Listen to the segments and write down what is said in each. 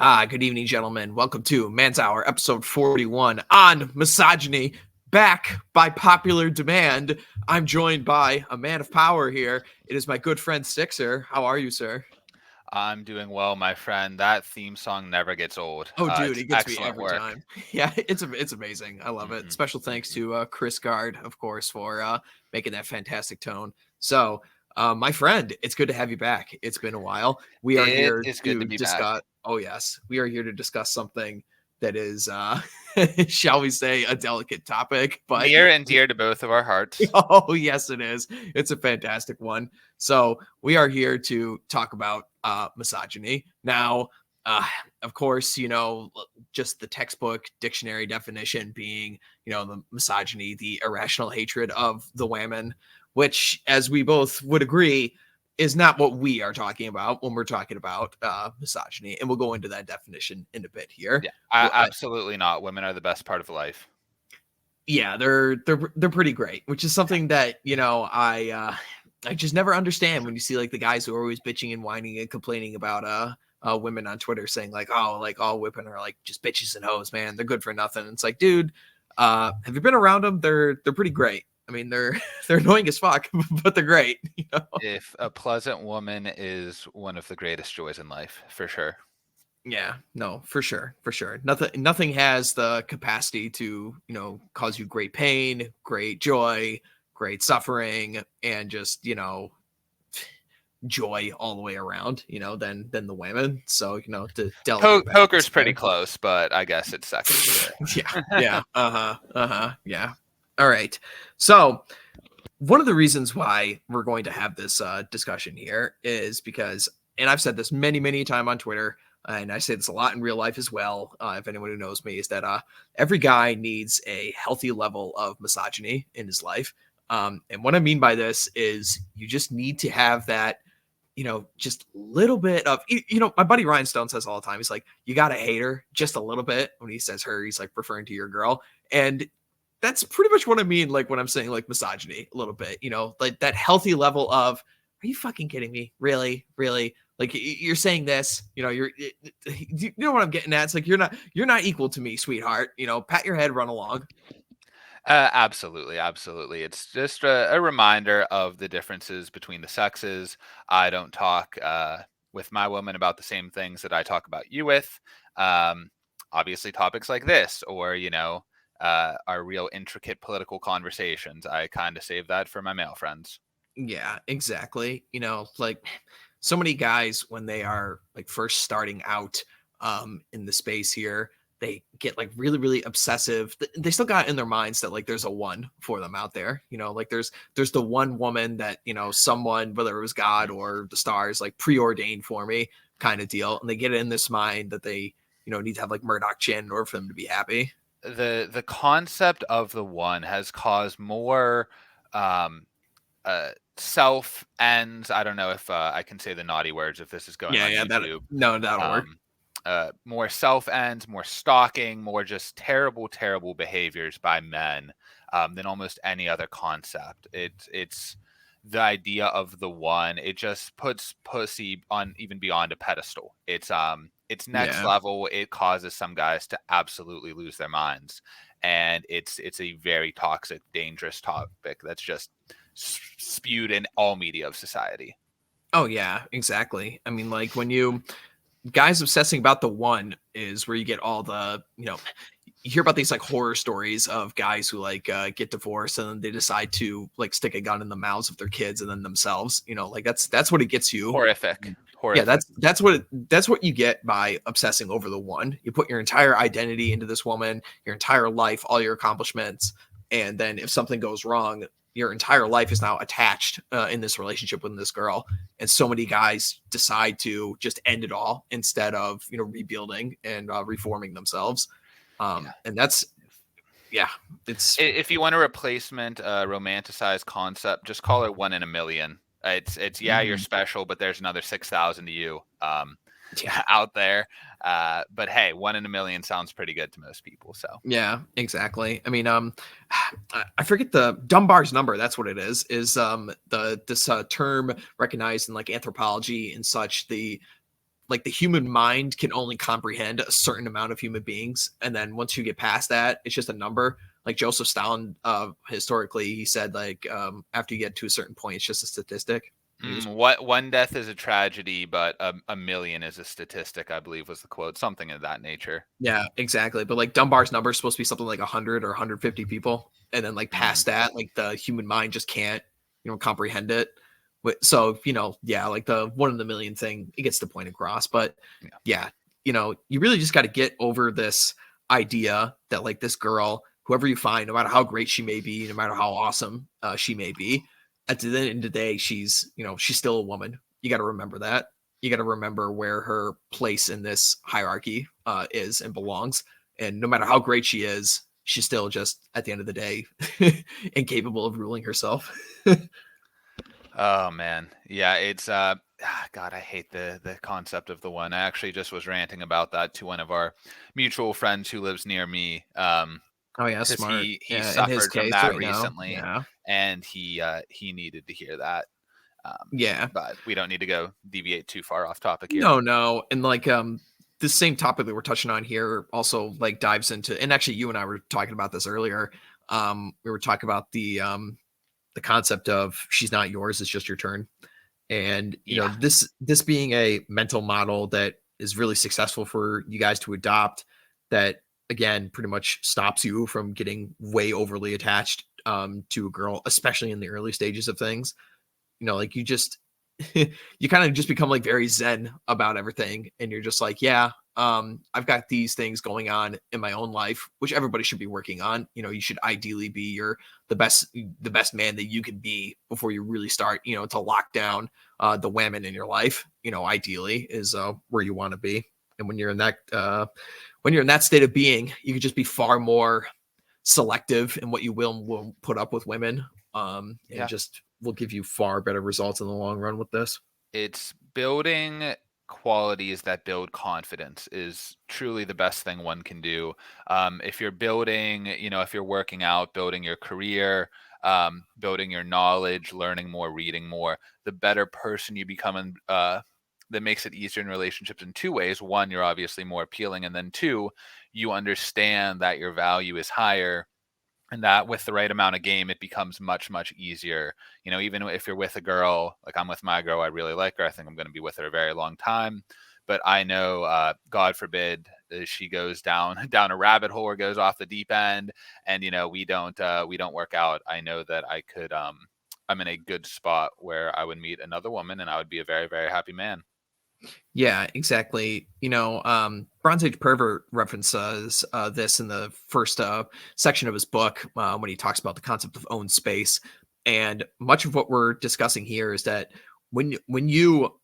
Good evening, gentlemen. Welcome to Man's Hour, episode 41 on misogyny. Back by popular demand. I'm joined by a man of power here. It is my good friend Sixer. How are you, sir? I'm doing well, my friend. That theme song never gets old. Oh, dude, It's it gets me excellent every work. time. Yeah, it's amazing. I love it. hmm Special thanks hmm to Chris Gard, of course, for making that fantastic tone. So, my friend, it's good to have you back. It's been a while. We are It here is good to to be back. discuss. Oh yes, we are here to discuss something that is, shall we say, a delicate topic, but Near and dear to both of our hearts. oh yes, it is. It's a fantastic one. So we are here to talk about misogyny. Now, uh, of course, just the textbook dictionary definition being, the misogyny, the irrational hatred of the women, which, as we both would agree, is not what we are talking about when we're talking about misogyny. And we'll go into that definition in a bit here. Yeah, Well, absolutely not. Women are the best part of life. yeah, they're pretty great, which is something that I just never understand when you see like the guys who are always bitching and whining and complaining about women on Twitter saying like, oh, like all women are like just bitches and hoes, man, they're good for nothing. And it's like, dude, have you been around them? They're pretty great. I mean, they're they're annoying as fuck, but they're great. If a pleasant woman is one of the greatest joys in life, for sure. Yeah, no, for sure, for sure. Nothing has the capacity to, cause you great pain, great joy, great suffering, and just, joy all the way around, than the women. So, the delicate Poker's balance pretty there. close, but I guess it's second to Yeah, it. yeah, yeah. All right. So, one of the reasons why we're going to have this discussion here is because, and I've said this many times on Twitter, and I say this a lot in real life as well. If anyone who knows me, is that every guy needs a healthy level of misogyny in his life. And what I mean by this is you just need to have that, just a little bit of, my buddy Ryan Stone says all the time, he's like, you got to hate her just a little bit. When he says her, he's like referring to your girl. And that's pretty much what I mean, like when I'm saying like misogyny a little bit, like that healthy level of, are you fucking kidding me? Really? Really? Like you're saying this, you know what I'm getting at? It's like, you're not equal to me, sweetheart. Pat your head, run along. Absolutely, absolutely. It's just a reminder of the differences between the sexes. I don't talk with my woman about the same things that I talk about you with. Um, Obviously, topics like this, or our real intricate political conversations. I kind of save that for my male friends. Yeah, exactly. Like so many guys when they are like first starting out in the space here, they get like really obsessive. They still got in their minds that like there's a one for them out there. Like there's the one woman that, someone, whether it was God or the stars, like preordained for me kind of deal. And they get in this mind that they, need to have like Murdoch chin in order for them to be happy. The concept of the one has caused more um, self ends. I don't know if I can say the naughty words if this is going on Yeah, YouTube. that'll work. Um, More self ends, more stalking, more just terrible behaviors by men than almost any other concept. It's the idea of the one. It just puts pussy on even beyond a pedestal. It's next Yeah. level. It causes some guys to absolutely lose their minds, and it's a very toxic, dangerous topic that's just spewed in all media of society. Oh yeah, exactly. I mean, like when you guys obsessing about the one is where you get all the, you hear about these like horror stories of guys who like get divorced and then they decide to like stick a gun in the mouths of their kids and then themselves, like that's what it gets you. Horrific, Yeah, horrific. that's what you get by obsessing over the one. You put your entire identity into this woman, your entire life, all your accomplishments, and then if something goes wrong, your entire life is now attached in this relationship with this girl. And so many guys decide to just end it all instead of rebuilding and reforming themselves. Yeah. And that's yeah, it's If you want a replacement, romanticized concept, just call it one in a million. It's yeah, you're mhm, special, but there's another 6,000 to you yeah. out there. But hey, one in a million sounds pretty good to most people. So Yeah, exactly. I mean, I forget the Dunbar's number. That's what it is. Is this term recognized in like anthropology and such? The like the human mind can only comprehend a certain amount of human beings, and then once you get past that, it's just a number. Like Joseph Stalin, historically, he said like after you get to a certain point, it's just a statistic. What one death is a tragedy, but a million is a statistic, I believe was the quote, something of that nature. Yeah, exactly. But like Dunbar's number is supposed to be something like 100 or 150 people, and then like Mm, past that, like the human mind just can't, comprehend it. So yeah, like the 1 in a million thing, it gets the point across. But yeah. yeah, you really just got to get over this idea that like this girl, whoever you find, no matter how great she may be, no matter how awesome she may be, at the end of the day, she's still a woman. You got to remember that. You got to remember where her place in this hierarchy is and belongs. And no matter how great she is, she's still just at the end of the day incapable of ruling herself. Oh man, yeah. It's God, I hate the concept of the one. I actually just was ranting about that to one of our mutual friends who lives near me. Oh yeah, Because smart. he Yeah, in his suffered from case that right now. recently, Yeah. and he needed to hear that. Yeah. But we don't need to go deviate too far off topic here. No. And like the same topic that we're touching on here also like dives into, and actually you and I were talking about this earlier. We were talking about the concept of she's not yours, it's just your turn. And Yeah, this being a mental model that is really successful for you guys to adopt, that again pretty much stops you from getting way overly attached to a girl, especially in the early stages of things. Like you just you kind of just become like very zen about everything, and you're just like, yeah, I've got these things going on in my own life, which everybody should be working on. You should ideally be the best man that you can be before you really start, to lock down the women in your life. Ideally is where you want to be. And when you're in that state of being, you can just be far more selective in what you will and won't put up with women, and yeah. just will give you far better results in the long run with this. It's building qualities that build confidence is truly the best thing one can do. If you're building, if you're working out, building your career, building your knowledge, learning more, reading more, the better person you become. And that makes it easier in relationships in two ways. One, you're obviously more appealing. And then two, you understand that your value is higher, and that with the right amount of game, it becomes much, much easier. Even if you're with a girl, like I'm with my girl, I really like her. I think I'm going to be with her a very long time. But I know, God forbid, she goes down down a rabbit hole or goes off the deep end, and we don't work out. I know that I'm in a good spot where I would meet another woman, and I would be a very, very happy man. Yeah, exactly. Bronze Age Pervert references this in the first section of his book when he talks about the concept of own space. And much of what we're discussing here is that when you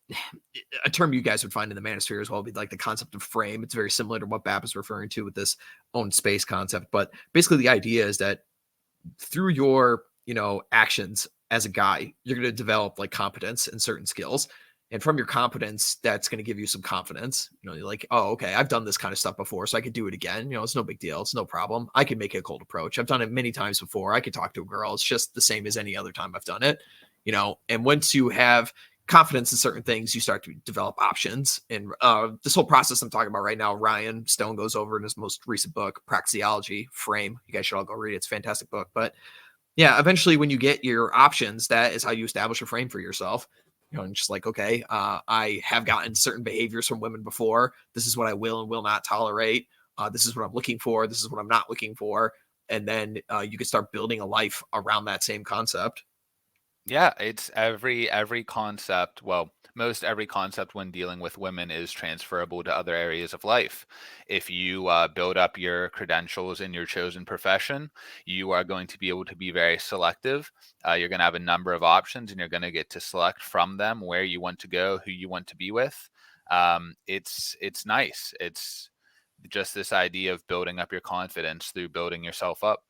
a term you guys would find in the manosphere as well would be like the concept of frame. It's very similar to what Bap is referring to with this own space concept. But basically the idea is that through your actions as a guy, you're going to develop like competence and certain skills, and from your competence, that's going to give you some confidence. You're like, oh, okay, I've done this kind of stuff before, so I could do it again. It's no big deal, it's no problem. I can make a cold approach. I've done it many times before. I could talk to a girl. It's just the same as any other time I've done it. And once you have confidence in certain things, you start to develop options. And this whole process I'm talking about right now, Ryan Stone goes over in his most recent book, Praxeology Frame. You guys should all go read it. It's a fantastic book. But yeah, eventually when you get your options, that is how you establish a frame for yourself. And just like, okay, I have gotten certain behaviors from women before. This is what I will and will not tolerate. This is what I'm looking for. This is what I'm not looking for. And then you can start building a life around that same concept. Yeah, it's every concept. Well, most every concept when dealing with women is transferable to other areas of life. If you build up your credentials in your chosen profession, you are going to be able to be very selective. You're going to have a number of options, and you're going to get to select from them where you want to go, who you want to be with. It's nice. It's just this idea of building up your confidence through building yourself up.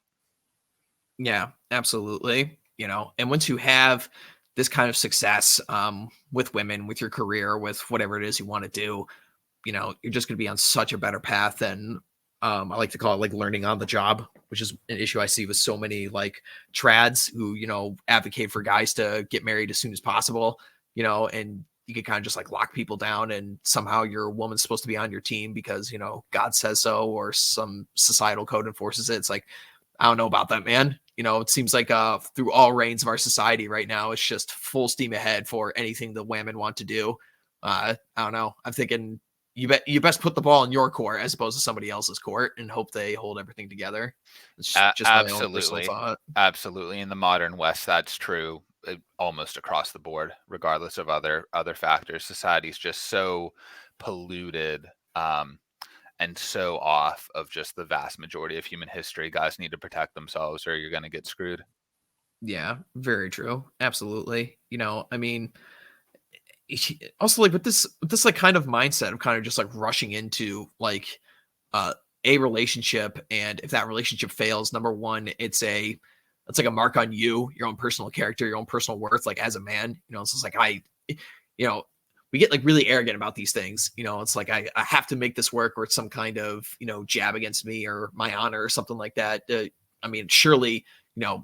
Yeah, absolutely. And once you have this kind of success with women, with your career, with whatever it is you want to do, you're just going to be on such a better path than I like to call it like learning on the job, which is an issue I see with so many like trads who, advocate for guys to get married as soon as possible, and you could kind of just like lock people down and somehow your woman's supposed to be on your team because, God says so, or some societal code enforces it. It's like, I don't know about that, man. It seems like through all reigns of our society right now, it's just full steam ahead for anything the women want to do. I don't know. I'm thinking you best put the ball in your court as opposed to somebody else's court and hope they hold everything together. It's just my own personal Absolutely. thought. Absolutely. In the modern West, that's true almost across the board, regardless of other factors. Society's just so polluted, and so off of just the vast majority of human history. Guys need to protect themselves or you're going to get screwed. Yeah, very true. Absolutely. I mean, also like with this like kind of mindset of kind of just like rushing into like uh a relationship, and if that relationship fails, number one, it's like a mark on you, your own personal character, your own personal worth, like as a man. It's just like you know we get like really arrogant about these things. It's like I have to make this work, or it's some kind of jab against me or my honor or something like that. I mean, surely you know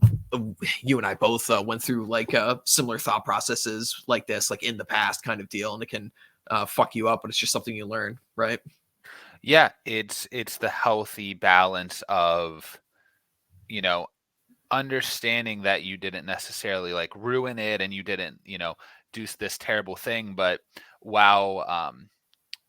you and I both went through like similar thought processes like this, like in the past kind of deal, and it can fuck you up, but it's just something you learn, right? Yeah, it's the healthy balance of, you know, understanding that you didn't necessarily like ruin it and you didn't, do this terrible thing, but while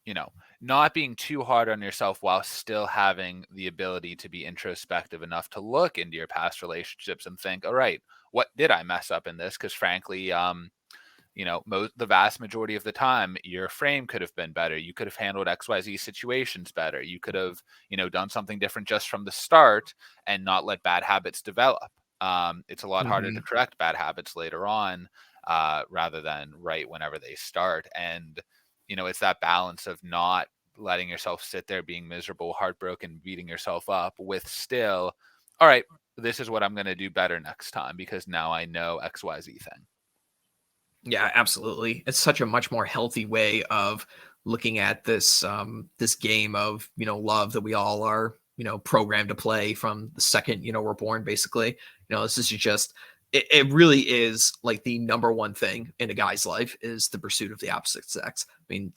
you know, not being too hard on yourself while still having the ability to be introspective enough to look into your past relationships and think, all right, what did I mess up in this? Because frankly, the vast majority of the time, your frame could have been better. You could have handled XYZ situations better. You could have, done something different just from the start and not let bad habits develop. It's a lot harder to Hmm. correct bad habits later on, rather than right whenever they start. And, it's that balance of not letting yourself sit there being miserable, heartbroken, beating yourself up with still, all right, this is what I'm going to do better next time because now I know XYZ thing. Yeah, absolutely. It's such a much more healthy way of looking at this game of love that we all are programmed to play from the second we're born. Basically, this is just it really is like the number one thing in a guy's life is the pursuit of the opposite sex. I mean,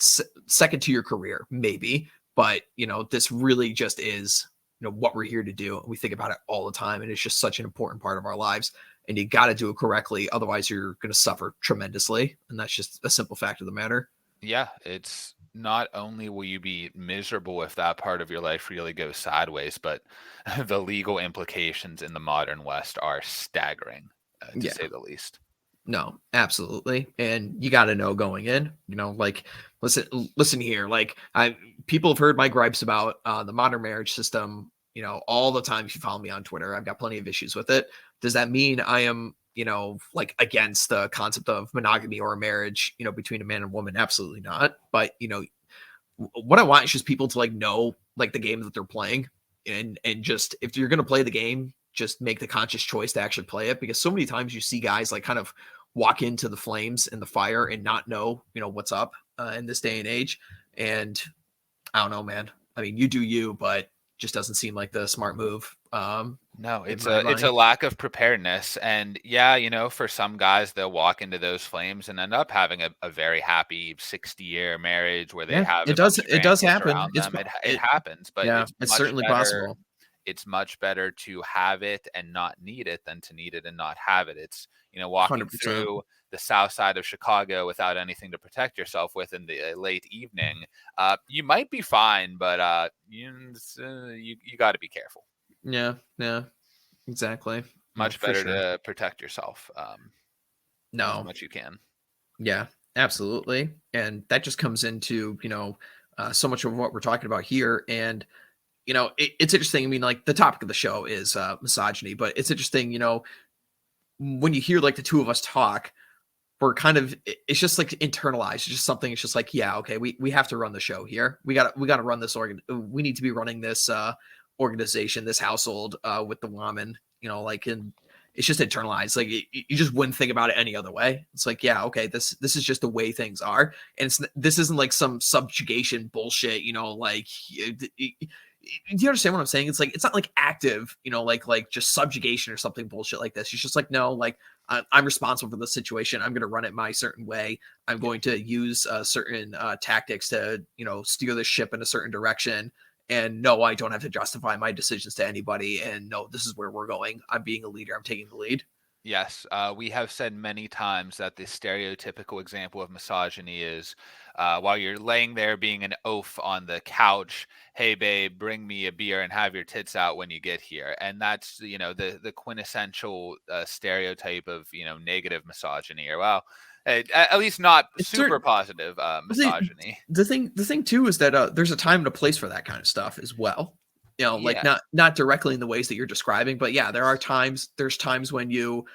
second to your career, maybe, but this really just is what we're here to do. We think about it all the time, and it's just such an important part of our lives, and you got to do it correctly. Otherwise, you're going to suffer tremendously. And that's just a simple fact of the matter. Yeah, it's not only will you be miserable if that part of your life really goes sideways, but the legal implications in the modern West are staggering, to Yeah, say the least. no, absolutely. And you got to know going in, like, listen here. Like, people have heard my gripes about the modern marriage system, all the time. If you follow me on Twitter, I've got plenty of issues with it. Does that mean I am, like against the concept of monogamy or a marriage, between a man and woman? Absolutely not. But, what I want is just people to like know like the game that they're playing, and just if you're gonna play the game, just make the conscious choice to actually play it, because so many times you see guys like kind of walk into the flames and the fire and not know what's up in this day and age. And I don't know, man. I mean, you do you, but just doesn't seem like the smart move No, in it's my a mind. lack of preparedness. And yeah, for some guys they'll walk into those flames and end up having a very happy 60-year marriage where they Yeah, have it a does. bunch of It does grandkids happen. around them. It It happens, but yeah, it's certainly possible. it's much better to have it and not need it than to need it and not have it. It's, walking 100%. through the south side of Chicago without anything to protect yourself with in the late evening. You might be fine, but you got to be careful. Yeah, yeah, exactly. No, Much for better sure. to protect yourself, as No, much you can. yeah, absolutely. And that just comes into, so much of what we're talking about here. And, it's interesting. I mean, like the topic of the show is misogyny, but it's interesting, when you hear like the two of us talk, we're kind of, it's just like internalized. It's just something, it's just like, yeah, okay, we have to run the show here. We got to run this we need to be running this organization, this household with the woman, like, and it's just internalized. Like you just wouldn't think about it any other way. It's like, yeah, okay, this is just the way things are. And this isn't like some subjugation bullshit, like do you understand what I'm saying? It's like, it's not like active, like just subjugation or something bullshit like this. It's just like, no, like I'm responsible for the situation. I'm going to run it my certain way. I'm Yeah. going to use certain tactics to, steer the ship in a certain direction. And no, I don't have to justify my decisions to anybody. And no, this is where we're going. I'm being a leader. I'm taking the lead. Yes, we have said many times that the stereotypical example of misogyny is while you're laying there being an oaf on the couch, "Hey, babe, bring me a beer and have your tits out when you get here," and that's the quintessential stereotype of negative misogyny, or well, at least not It's super certain positive the misogyny. the thing too is that there's a time and a place for that kind of stuff as well. Like Yeah, not directly in the ways that you're describing, but yeah, there's times when you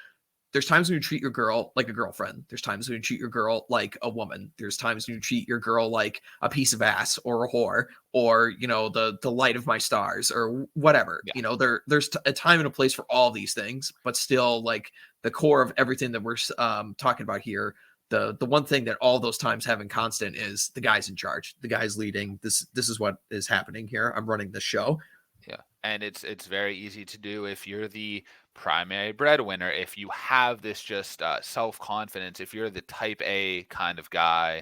treat your girl like a girlfriend. There's times when you treat your girl like a woman. There's times when you treat your girl like a piece of ass or a whore or the light of my stars or whatever. yeah. There's a time and a place for all these things, but still like the core of everything that we're talking about here. The one thing that all those times have in constant is the guy's in charge. The guy's leading. This is what is happening here. I'm running this show. Yeah, and it's very easy to do if you're the primary breadwinner, if you have this just self-confidence, if you're the type A kind of guy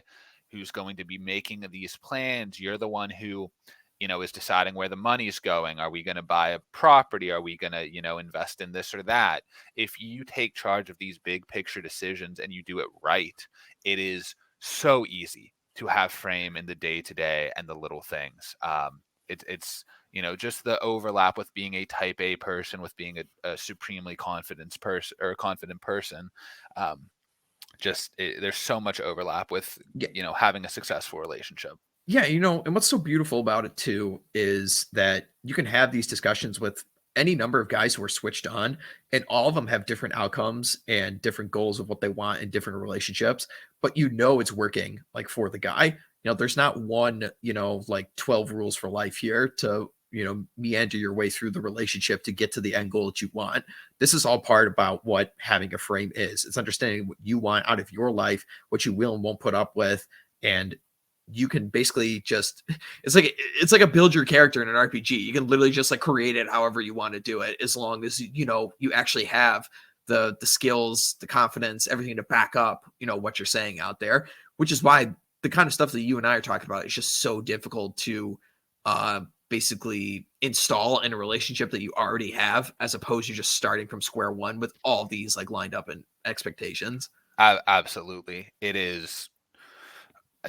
who's going to be making these plans, you're the one who, is deciding where the money's going. Are we going to buy a property? Are we going to, invest in this or that? If you take charge of these big picture decisions and you do it right, it is so easy to have frame in the day to day and the little things. It's just the overlap with being a type A person, with being a supremely confident person. Um, there's so much overlap with, Yeah, having a successful relationship. Yeah, and what's so beautiful about it too is that you can have these discussions with any number of guys who are switched on, and all of them have different outcomes and different goals of what they want in different relationships. But it's working like for the guy. There's not one, like 12 rules for life here to, meander your way through the relationship to get to the end goal that you want. This is all part about what having a frame is. It's understanding what you want out of your life, what you will and won't put up with, and you can basically just it's like a build your character in an RPG. You can literally just like create it however you want to do it, as long as you actually have the skills, the confidence, everything to back up what you're saying out there. Which is why the kind of stuff that you and I are talking about is just so difficult to basically install in a relationship that you already have, as opposed to just starting from square one with all these like lined up in expectations. Absolutely, it is.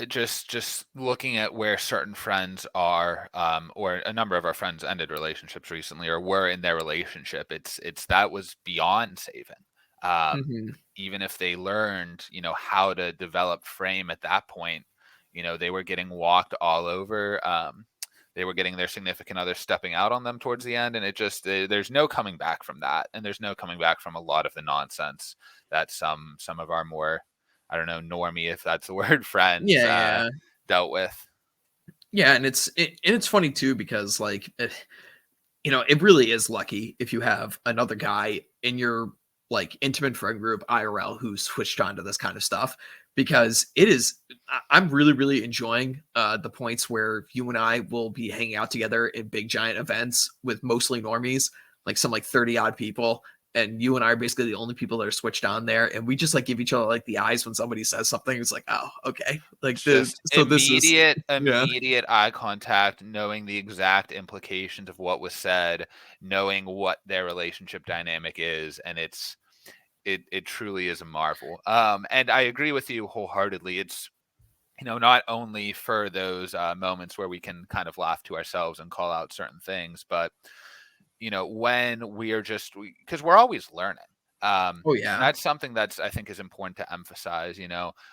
Just looking at where certain friends are, or a number of our friends ended relationships recently or were in their relationship, it's that was beyond saving. Mhm. Even if they learned, how to develop frame at that point, they were getting walked all over. They were getting their significant other stepping out on them towards the end, and there's no coming back from that, and there's no coming back from a lot of the nonsense that some of our more, I don't know, normie, if that's the word, friends Yeah, yeah. dealt with. Yeah, and it's funny too because like it really is lucky if you have another guy in your like intimate friend group IRL who's switched on to this kind of stuff, because I'm really really enjoying the points where you and I will be hanging out together in big giant events with mostly normies, like some like 30 odd people, and you and I are basically the only people that are switched on there, and we just like give each other like the eyes when somebody says something. It's like, oh, okay, like It's the just so this is yeah. immediate eye contact, knowing the exact implications of what was said, knowing what their relationship dynamic is, and it truly is a marvel. And I agree with you wholeheartedly. It's not only for those moments where we can kind of laugh to ourselves and call out certain things, but when we are just, because we're always learning. Oh And yeah. that's something that's, I think, is important to emphasize.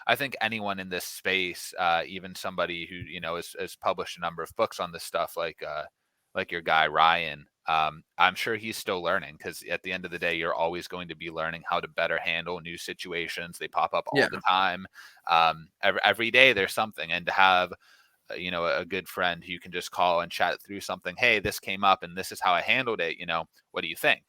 I think anyone in this space, even somebody who, has published a number of books on this stuff, like your guy, Ryan, I'm sure he's still learning, because at the end of the day, you're always going to be learning how to better handle new situations. They pop up all Yeah. the time. Every day there's something, and to have a good friend who you can just call and chat through something. Hey, this came up and this is how I handled it. What do you think?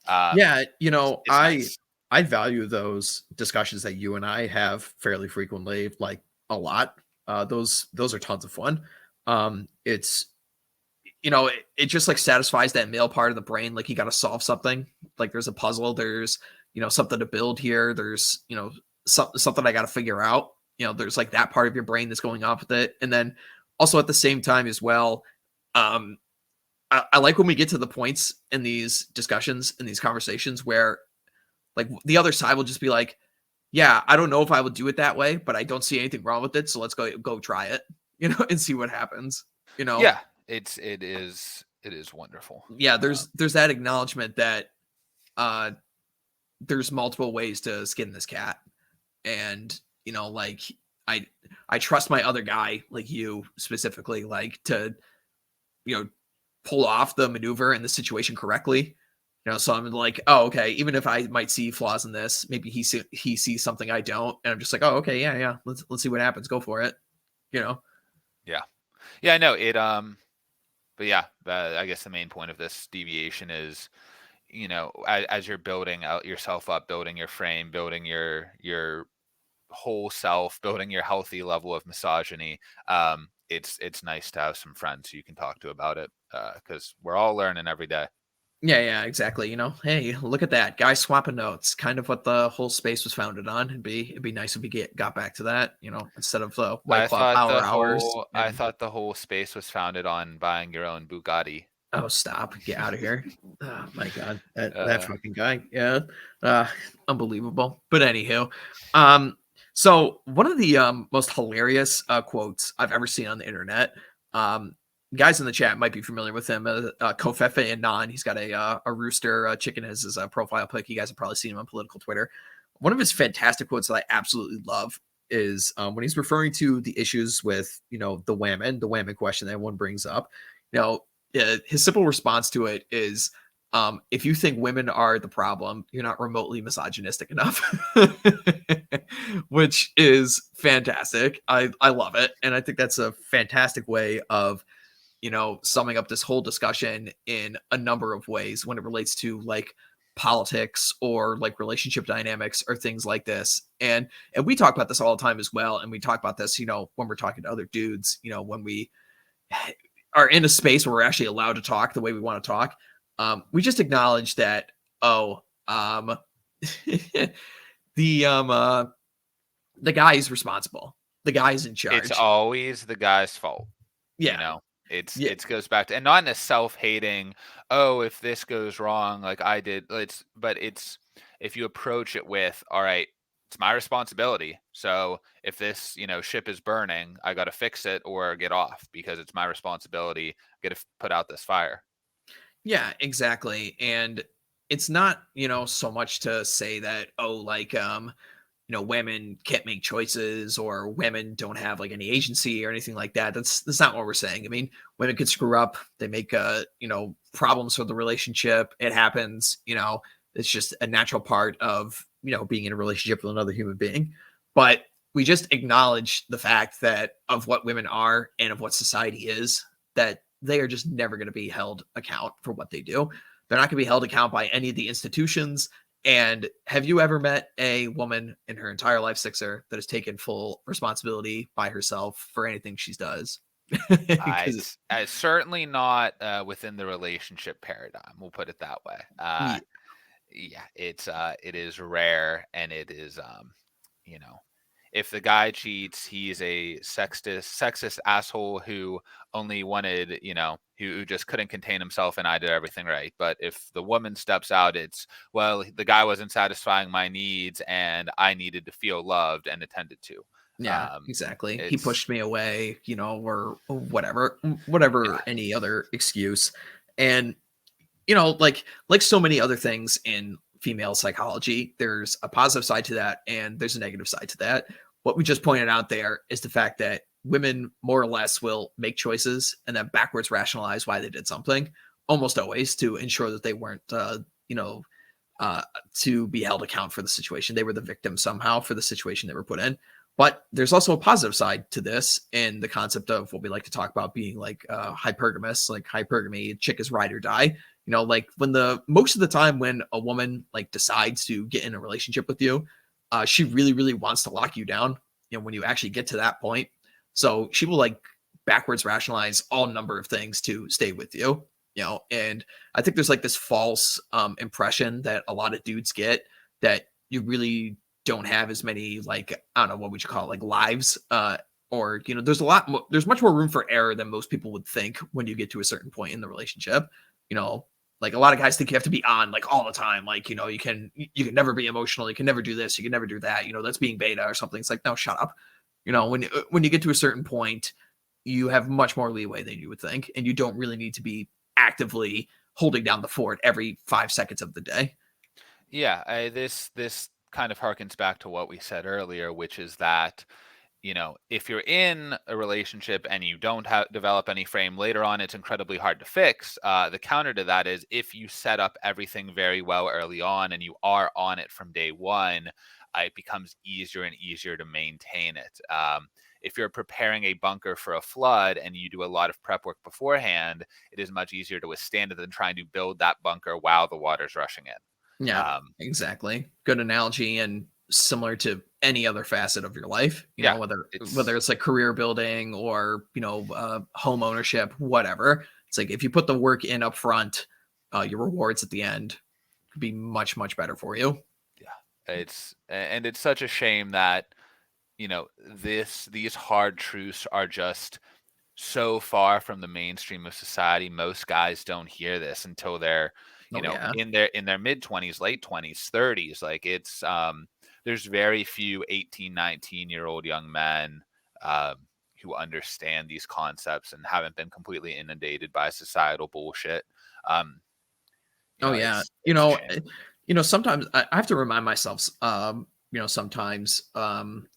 Um, Yeah, it's nice. I value those discussions that you and I have fairly frequently, like a lot. Those are tons of fun. It's it just like satisfies that male part of the brain. Like you got to solve something. Like there's a puzzle. There's something to build here. There's, something I got to figure out. There's like that part of your brain that's going off with it. And then also at the same time as well, I like when we get to the points in these discussions, in these conversations where like the other side will just be like, yeah, I don't know if I would do it that way, but I don't see anything wrong with it. So let's go try it, and see what happens, Yeah, it is wonderful. Yeah, there's that acknowledgement that uh there's multiple ways to skin this cat. And, like I I trust my other guy, like you specifically, like to, you know, pull off the maneuver in the situation correctly. So I'm like, oh, okay. Even if I might see flaws in this, maybe he sees something I don't, and I'm just like, oh, okay, yeah. Let's see what happens. Go for it. You know. Yeah, yeah, I know it. But yeah, I guess the main point of this deviation is, as you're building out yourself up, building your frame, building your whole self, building your healthy level of misogyny. It's nice to have some friends you can talk to about it, because we're all learning every day. Yeah, exactly. Hey, look at that. Guys swapping notes. Kind of what the whole space was founded on. It'd be nice if we got back to that, instead of the White Claw power hours. I thought the whole space was founded on buying your own Bugatti. Oh, stop. Get out of here. Oh my god. That Uh, fucking guy. Yeah. Unbelievable. But anywho, so one of the most hilarious quotes I've ever seen on the internet. Guys in the chat might be familiar with him. Kofefe and Non. He's got a rooster chicken as his profile pic. You guys have probably seen him on political Twitter. One of his fantastic quotes that I absolutely love is when he's referring to the issues with the whammon question that everyone brings up. His simple response to it is, if you think women are the problem, you're not remotely misogynistic enough, which is fantastic. I love it. And I think that's a fantastic way of summing up this whole discussion in a number of ways when it relates to like politics or like relationship dynamics or things like this. And we talk about this all the time as well. And we talk about this, when we're talking to other dudes, when we are in a space where we're actually allowed to talk the way we want to talk. We just acknowledge that, the guy is responsible. The guy is in charge. It's always the guy's fault. Yeah. It goes back to, and not in a self-hating, oh, if this goes wrong, like I did, but it's, if you approach it with, all right, it's my responsibility. So if this, ship is burning, I got to fix it or get off because it's my responsibility. Got to put out this fire. Yeah, exactly. And it's not, so much to say that, oh, like, women can't make choices or women don't have like any agency or anything like that. That's not what we're saying. I mean, women could screw up. They make, problems for the relationship. It happens, it's just a natural part of, being in a relationship with another human being. But we just acknowledge the fact that of what women are and of what society is, that they are just never going to be held account for what they do. They're not going to be held account by any of the institutions. And have you ever met a woman in her entire life, Sixer, that has taken full responsibility by herself for anything she does? It's certainly not within the relationship paradigm. We'll put it that way. Yeah, it is rare, and it is if the guy cheats, he's a sexist asshole who only wanted, who just couldn't contain himself, and I did everything right. But if the woman steps out, it's, well, the guy wasn't satisfying my needs, and I needed to feel loved and attended to. Yeah, exactly. He It's pushed me away, or whatever, yeah, any other excuse. And like so many other things in female psychology, there's a positive side to that and there's a negative side to that. What we just pointed out there is the fact that women more or less will make choices and then backwards rationalize why they did something, almost always to ensure that they weren't, to be held account for the situation. They were the victim somehow for the situation they were put in. But there's also a positive side to this in the concept of what we like to talk about being like hypergamous, like hypergamy, chick is ride or die. Like when most of the time when a woman like decides to get in a relationship with you, she really, really wants to lock you down, when you actually get to that point. So she will like backwards rationalize all number of things to stay with you, and I think there's like this false impression that a lot of dudes get that you really don't have as many, like, I don't know, what would you call it, like lives, or, you know, there's much more room for error than most people would think when you get to a certain point in the relationship. You know, like a lot of guys think you have to be on like all the time. Like, you know, you can never be emotional. You can never do this. You can never do that. You know, that's being beta or something. It's like, no, shut up. You know, when you get to a certain point, you have much more leeway than you would think, and you don't really need to be actively holding down the fort every 5 seconds of the day. Yeah, this kind of harkens back to what we said earlier, which is that, if you're in a relationship and you don't develop any frame later on, it's incredibly hard to fix. The counter to that is if you set up everything very well early on and you are on it from day one, it becomes easier and easier to maintain it. If you're preparing a bunker for a flood and you do a lot of prep work beforehand, it is much easier to withstand it than trying to build that bunker while the water's rushing in. Yeah, exactly. Good analogy, and similar to any other facet of your life, you know, Yeah, whether it's it's like career building or, you know, home ownership, whatever. It's like if you put the work in up front, your rewards at the end could be much, much better for you. yeah, it's such a shame that these hard truths are just so far from the mainstream of society. Most guys don't hear this until they're, Oh yeah. in their mid 20s, late 20s, 30s. Like there's very few 18, 19-year-old young men um, who understand these concepts and haven't been completely inundated by societal bullshit. Um, Oh yeah. it's a shame. Sometimes I have to remind myself, sometimes,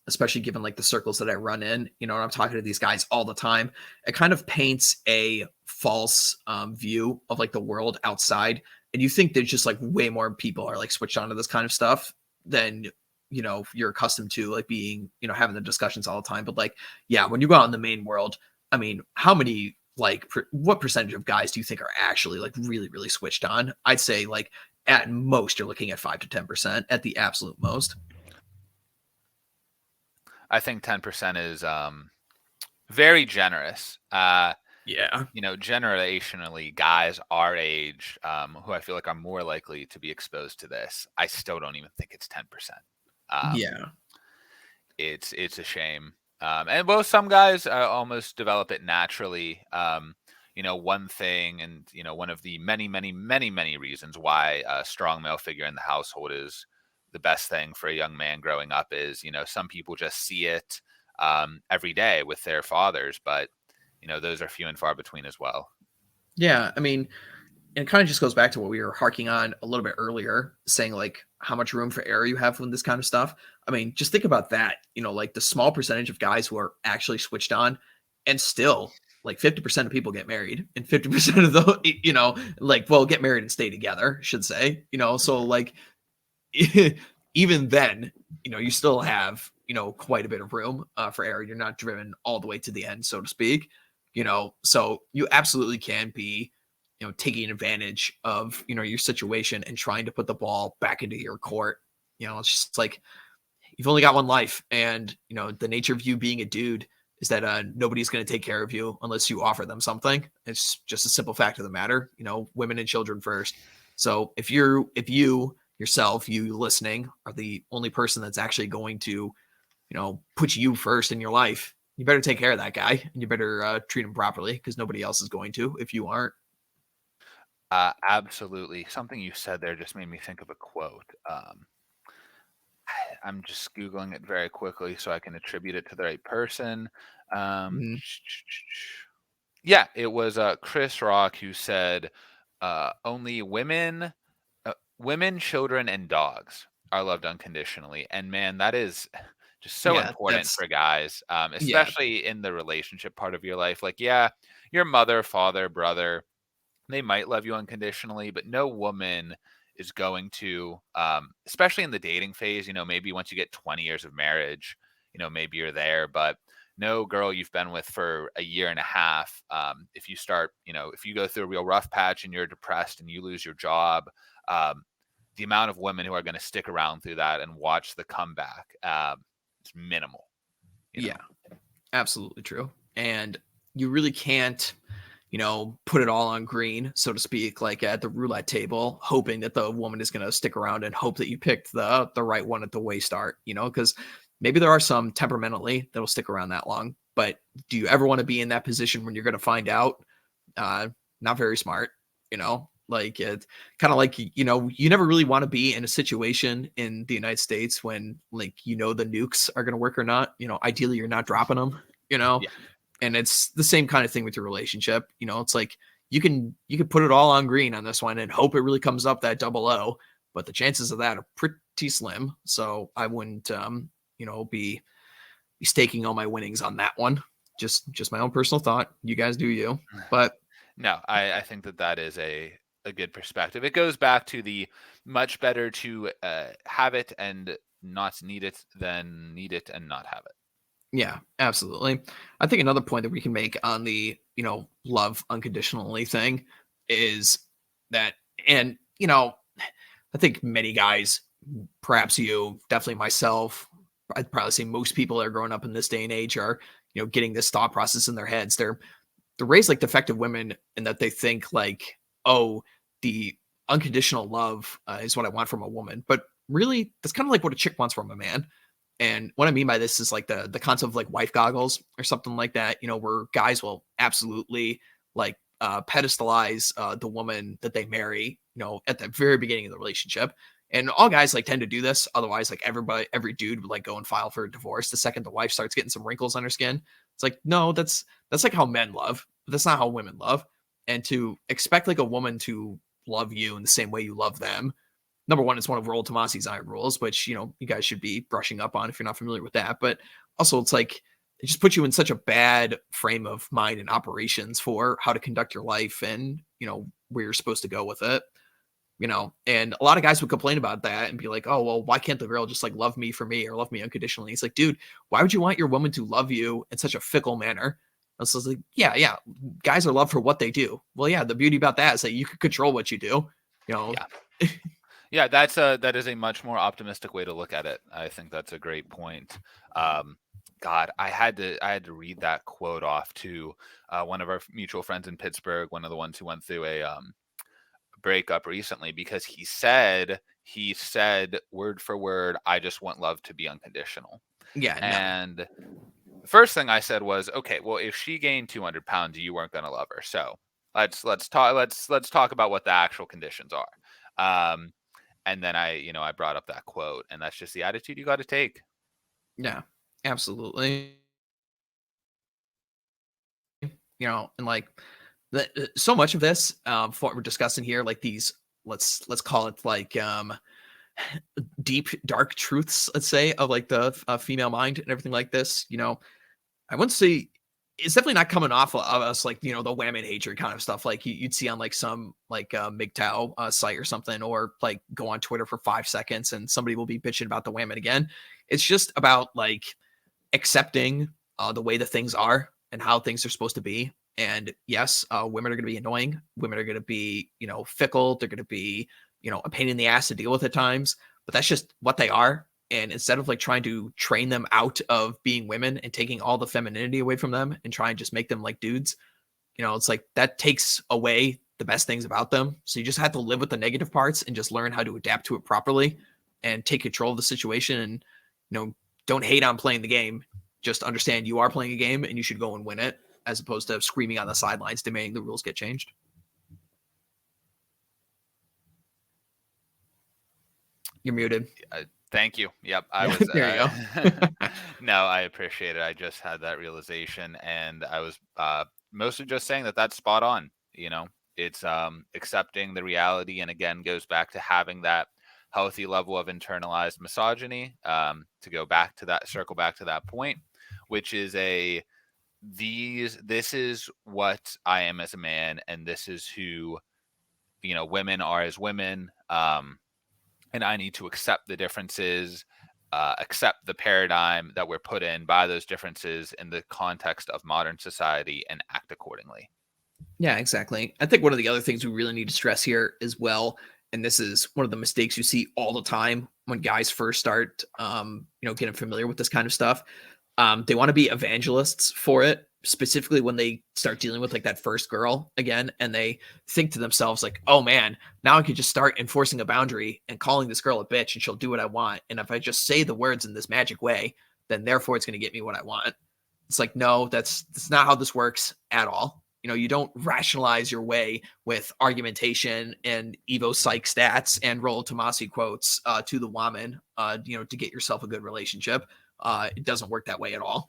especially given like the circles that I run in, you know, and I'm talking to these guys all the time, it kind of paints a false view of like the world outside. And you think there's just like way more people are like switched on to this kind of stuff than, you're accustomed to, like being, having the discussions all the time. But like, yeah, when you go out in the main world, I mean, how many like what percentage of guys do you think are actually like really, really switched on? I'd say like at most you're looking at 5 to 10% at the absolute most. I think 10% is very generous. Yeah. Generationally, guys our age, who I feel like are more likely to be exposed to this, I still don't even think it's 10%. Um, Yeah. it's a shame. And both some guys almost develop it naturally. One thing, and one of the many, many, many, many reasons why a strong male figure in the household is the best thing for a young man growing up is, some people just see it every day with their fathers, but those are few and far between as well. Yeah. I mean, it kind of just goes back to what we were harking on a little bit earlier, saying like how much room for error you have with this kind of stuff. I mean, just think about that. Like the small percentage of guys who are actually switched on, and still like 50% of people get married, and 50% of the, like, well, get married and stay together, should say, so like, even then, you still have, quite a bit of room for error. You're not driven all the way to the end, so to speak, so you absolutely can be, taking advantage of, your situation and trying to put the ball back into your court. It's just like, you've only got one life. And, the nature of you being a dude is that nobody's going to take care of you unless you offer them something. It's just a simple fact of the matter, women and children first. So if you yourself, you listening, are the only person that's actually going to, put you first in your life, you better take care of that guy, and you better treat him properly, because nobody else is going to if you aren't. Absolutely. Something you said there just made me think of a quote. I'm just Googling it very quickly so I can attribute it to the right person. Um, Mhm. yeah, it was Chris Rock who said, "Only women, children, and dogs are loved unconditionally." And man, that is just so Yeah, important that's for guys, yeah, especially in the relationship part of your life. Like, yeah, your mother, father, brother, they might love you unconditionally, but no woman is going to, especially in the dating phase, maybe once you get 20 years of marriage, maybe you're there, but no girl you've been with for a year and a half, if you start, if you go through a real rough patch and you're depressed and you lose your job, um, the amount of women who are going to stick around through that and watch the comeback is minimal, you yeah, know. absolutely true. And you really can't, put it all on green, so to speak, like at the roulette table, hoping that the woman is going to stick around and hope that you picked the right one at the way start, because maybe there are some temperamentally that'll stick around that long, but do you ever want to be in that position when you're going to find out? Not very smart, like it kind of like, you never really want to be in a situation in the United States when like, the nukes are going to work or not, ideally you're not dropping them, Yeah. and it's the same kind of thing with your relationship. It's like you could put it all on green on this one and hope it really comes up that double O, but the chances of that are pretty slim. So I wouldn't, be staking all my winnings on that one. Just my own personal thought. You guys do you, but No, I think that is a good perspective. It goes back to the much better to have it and not need it than need it and not have it. yeah, absolutely. I think another point that we can make on the, love unconditionally thing is that, and, I think many guys, perhaps you, definitely myself, I'd probably say most people that are growing up in this day and age are, getting this thought process in their heads. They're raised like defective women in that they think like, oh, the unconditional love is what I want from a woman. But really, that's kind of like what a chick wants from a man. And what I mean by this is like the concept of like wife goggles or something like that, where guys will absolutely like pedestalize the woman that they marry, at the very beginning of the relationship. And all guys like tend to do this. Otherwise, like every dude would like go and file for a divorce the second the wife starts getting some wrinkles on her skin. It's like, no, that's like how men love, but that's not how women love. And to expect like a woman to love you in the same way you love them, number one, it's one of Roll Tomasi's iron rules, which, you guys should be brushing up on if you're not familiar with that. But also, it's like, it just puts you in such a bad frame of mind and operations for how to conduct your life and, where you're supposed to go with it. And a lot of guys would complain about that and be like, oh, well, why can't the girl just like love me for me or love me unconditionally? It's like, dude, why would you want your woman to love you in such a fickle manner? And so it's like, yeah, guys are loved for what they do. Well, yeah, the beauty about that is that you can control what you do, Yeah. Yeah, that is a much more optimistic way to look at it. I think that's a great point. God, I had to read that quote off to one of our mutual friends in Pittsburgh, one of the ones who went through a breakup recently, because he said word for word, "I just want love to be unconditional." Yeah, no. And the first thing I said was, okay, well, if she gained 200 pounds, you weren't going to love her. So let's talk about what the actual conditions are. Um, and then I brought up that quote, and that's just the attitude you got to take. Yeah, absolutely. And like so much of this, for what we're discussing here, like these, let's call it like deep dark truths, let's say, of like the female mind and everything like this. I wouldn't say it's definitely not coming off of us like, the wham and hatred kind of stuff like you'd see on like some like MGTOW site or something, or like go on Twitter for 5 seconds and somebody will be bitching about the wham again. It's just about like accepting the way that things are and how things are supposed to be. And yes, women are going to be annoying. Women are going to be, fickle. They're going to be, a pain in the ass to deal with at times, but that's just what they are. And instead of like trying to train them out of being women and taking all the femininity away from them and try and just make them like dudes, it's like that takes away the best things about them. So you just have to live with the negative parts and just learn how to adapt to it properly and take control of the situation. And, don't hate on playing the game. Just understand you are playing a game and you should go and win it, as opposed to screaming on the sidelines demanding the rules get changed. You're muted. Thank you. Yep, I was. There you go. No, I appreciate it. I just had that realization, and I was mostly just saying that that's spot on. It's accepting the reality, and again, goes back to having that healthy level of internalized misogyny. Circle back to that point, which is this is what I am as a man, and this is who women are as women. And I need to accept the differences, accept the paradigm that we're put in by those differences in the context of modern society, and act accordingly. Yeah, exactly. I think one of the other things we really need to stress here as well, and this is one of the mistakes you see all the time when guys first start, getting familiar with this kind of stuff. They want to be evangelists for it, specifically when they start dealing with like that first girl again, and they think to themselves like, oh man, now I could just start enforcing a boundary and calling this girl a bitch and she'll do what I want. And if I just say the words in this magic way, then therefore it's going to get me what I want. It's like, no, that's not how this works at all. You don't rationalize your way with argumentation and Evo psych stats and roll Tomasi quotes to the woman, to get yourself a good relationship. It doesn't work that way at all.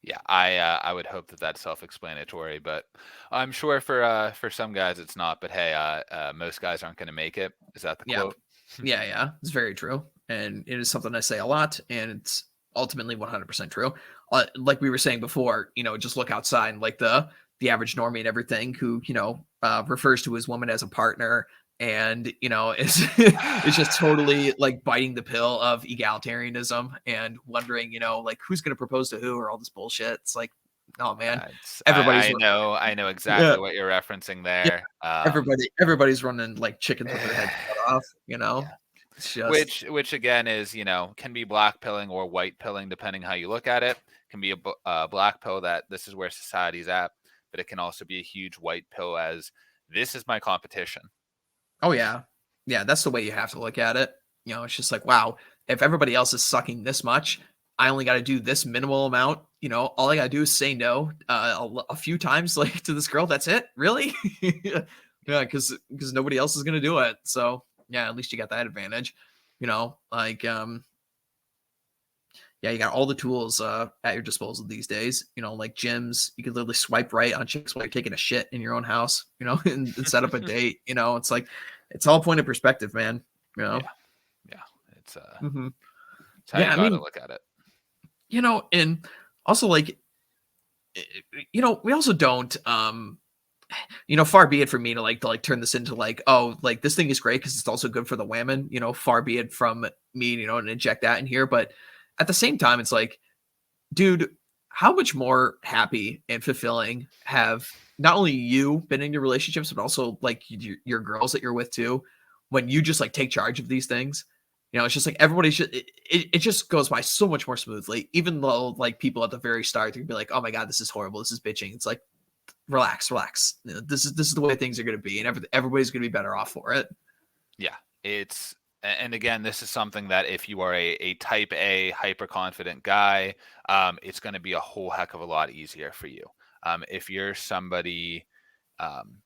Yeah, I would hope that that's self-explanatory, but I'm sure for some guys it's not. But hey, most guys aren't going to make it. Is that the Yeah. quote? Yeah. It's very true. And it is something I say a lot, and it's ultimately 100% true. Like we were saying before, just look outside and like the average normie and everything who, refers to his woman as a partner and, is just totally like biting the pill of egalitarianism and wondering, like who's going to propose to who or all this bullshit. It's like, oh man, everybody's I know exactly yeah, what you're referencing yeah, there. everybody's running like chickens with their heads cut off, Yeah. It's just Which again is, can be black pilling or white pilling depending how you look at it. Can be a black pill that this is where society's at, but it can also be a huge white pill as this is my competition. oh yeah. Yeah, that's the way you have to look at it. It's just like, wow, if everybody else is sucking this much, I only got to do this minimal amount. All I got to do is say no a few times like to this girl. That's it? Really? Yeah, because nobody else is going to do it. So, yeah, at least you got that advantage. Like yeah, you got all the tools at your disposal these days. Like gyms, you can literally swipe right on chicks while you're taking a shit in your own house, and set up a date. It's like, it's all point of perspective, man. Yeah. Yeah. Mhm. It's how Yeah, you I got to mean, look at it. and also like, we also don't, far be it for me to turn this into like, oh, like this thing is great because it's also good for the women, far be it from me, and inject that in here. But at the same time, it's like, dude, how much more happy and fulfilling have not only you been in your relationships, but also like your girls that you're with too, when you just like take charge of these things. It's just like everybody should. It just goes by so much more smoothly. Even though like people at the very start, they'd be like, "Oh my god, this is horrible. This is bitching." It's like, relax. This is the way things are going to be, and everybody's going to be better off for it. Yeah. And again, this is something that if you are a type A hyper confident guy, it's going to be a whole heck of a lot easier for you. If you're somebody um,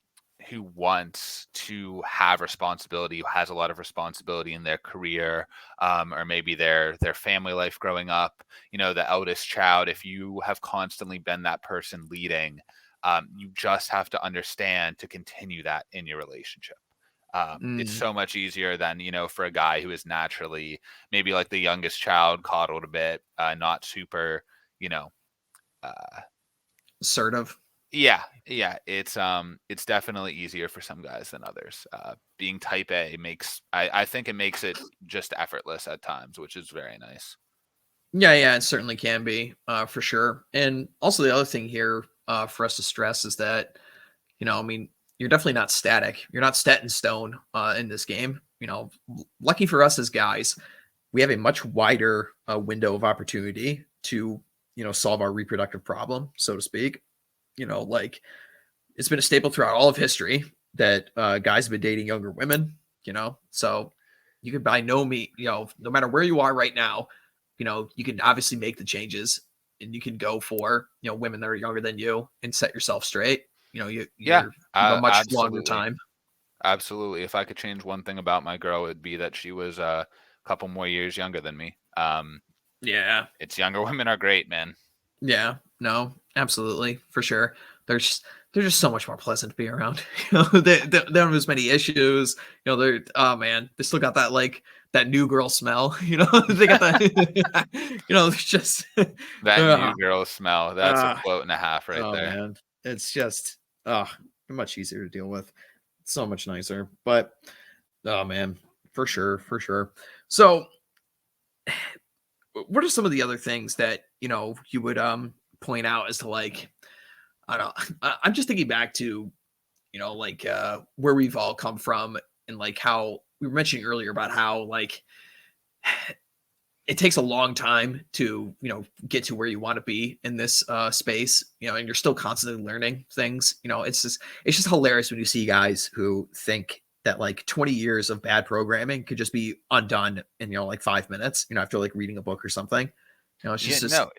who wants to have responsibility, who has a lot of responsibility in their career, or maybe their family life growing up, the eldest child, if you have constantly been that person leading, you just have to understand to continue that in your relationship. It's Mm, so much easier than, for a guy who is naturally maybe like the youngest child, coddled a bit, not super, you know, uh, assertive. yeah, it's definitely easier for some guys than others. Being type A I think it makes it just effortless at times, which is very nice. Yeah, it certainly can be, for sure. And also the other thing here, for us to stress is that, I mean, you're definitely not static. You're not set in stone, in this game. Lucky for us as guys, we have a much wider window of opportunity to, solve our reproductive problem, so to speak. Like it's been a staple throughout all of history that guys have been dating younger women. So you can by no means, no matter where you are right now, you can obviously make the changes and you can go for, women that are younger than you and set yourself straight. Yeah, You have a much longer absolutely. time. Absolutely. If I could change one thing about my girl, it'd be that she was a couple more years younger than me. Yeah. It's younger women are great, man. Yeah. No, absolutely. For sure. They're just so much more pleasant to be around. They don't have as many issues. They're, oh man, they still got that like that new girl smell. They got that. It's just That uh, new girl smell. That's a uh, quote and a half right oh there. man, it's just much easier to deal with. So much nicer. But oh man, for sure. So what are some of the other things that you would point out as to like, I don't know, I'm just thinking back to like where we've all come from and like how we were mentioning earlier about how like it takes a long time to, get to where you want to be in this space, and you're still constantly learning things. It's just hilarious when you see guys who think that like 20 years of bad programming could just be undone in, like 5 minutes, after like reading a book or something. It's Yeah, just this. no,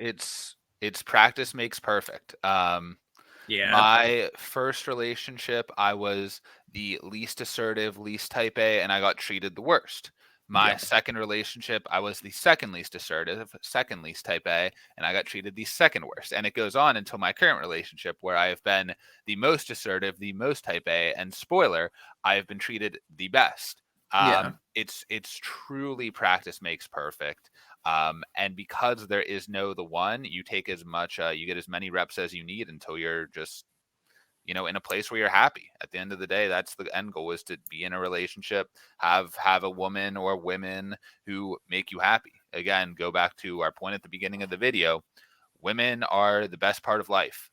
it's practice makes perfect. Yeah. My first relationship, I was the least assertive, least type A, and I got treated the worst. My Yep. second relationship, I was the second least assertive, second least type A, and I got treated the second worst. And it goes on until my current relationship, where I have been the most assertive, the most type A, and spoiler, I have been treated the best. Yeah. It's truly practice makes perfect. And because there is no the one, you take as much, you get as many reps as you need until you're just, in a place where you're happy. At the end of the day, that's the end goal, is to be in a relationship, have a woman or women who make you happy. Again, go back to our point at the beginning of the video. Women are the best part of life.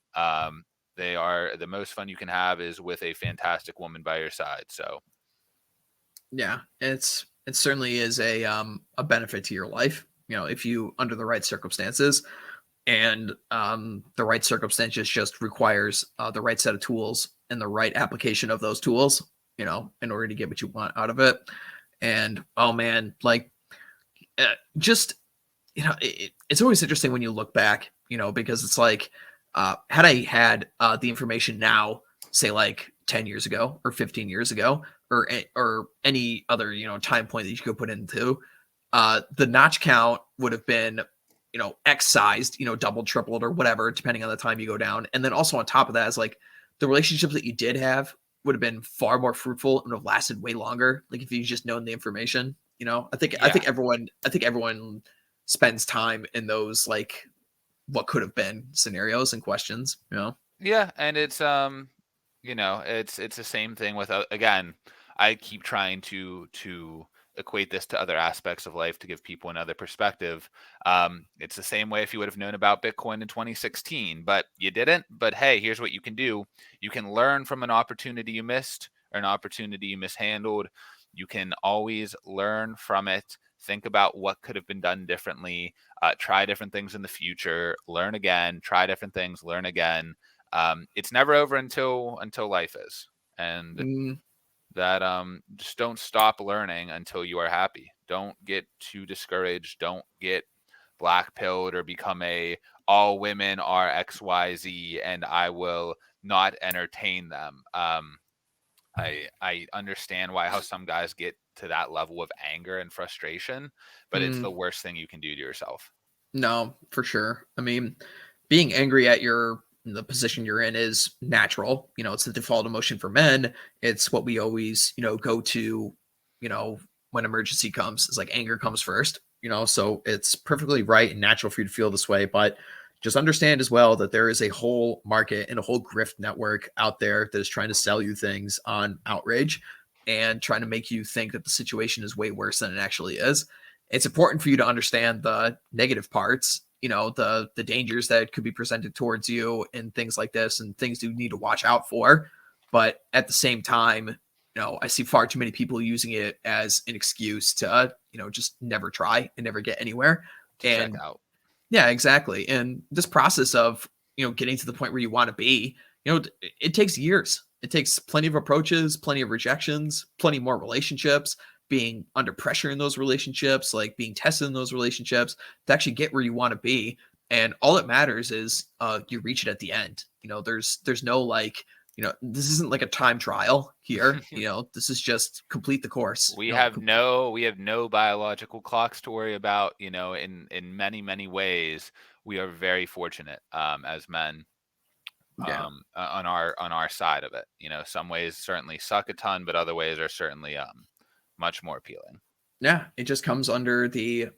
They are the most fun you can have is with a fantastic woman by your side. So Yeah. It certainly is a benefit to your life, if you under the right circumstances. And the right circumstances just requires the right set of tools and the right application of those tools, in order to get what you want out of it. And oh man, like just it's always interesting when you look back, because it's like, had I had the information now, say like 10 years ago or 15 years ago, or any other, time point that you could put into, the notch count would have been, X sized, doubled, tripled, or whatever, depending on the time you go down. And then also on top of that is like the relationships that you did have would have been far more fruitful and would have lasted way longer. Like if you just known the information, I yeah, think everyone spends time in those like what could have been scenarios and questions. yeah, and it's the same thing with again. I keep trying to equate this to other aspects of life to give people another perspective. It's the same way if you would have known about Bitcoin in 2016, but you didn't. But hey, here's what you can do: you can learn from an opportunity you missed or an opportunity you mishandled. You can always learn from it. Think about what could have been done differently. Try different things in the future. Learn again. Try different things. Learn again. It's never over until life is, and Mm, that just don't stop learning until you are happy. Don't get too discouraged. Don't get black pilled or become a all women are XYZ and I will not entertain them. I understand how some guys get to that level of anger and frustration, but it's mm, the worst thing you can do to yourself. no, for sure. I mean, being angry at the position you're in is natural. It's the default emotion for men. It's what we always, go to, when emergency comes. It's like anger comes first, so it's perfectly right and natural for you to feel this way. But just understand as well that there is a whole market and a whole grift network out there that is trying to sell you things on outrage and trying to make you think that the situation is way worse than it actually is. It's important for you to understand the negative parts, the dangers that could be presented towards you and things like this and things you need to watch out for. But at the same time, I see far too many people using it as an excuse to, just never try and never get anywhere. To check And out. yeah, exactly. And this process of, getting to the point where you want to be, it takes years. It takes plenty of approaches, plenty of rejections, plenty more relationships, being under pressure in those relationships, like being tested in those relationships to actually get where you want to be. And all that matters is you reach it at the end. There's no like, this isn't like a time trial here. This is just complete the course. We have no biological clocks to worry about. In many ways, we are very fortunate as men Yeah. on our side of it. Some ways certainly suck a ton, but other ways are certainly much more appealing. Yeah. It just comes under the,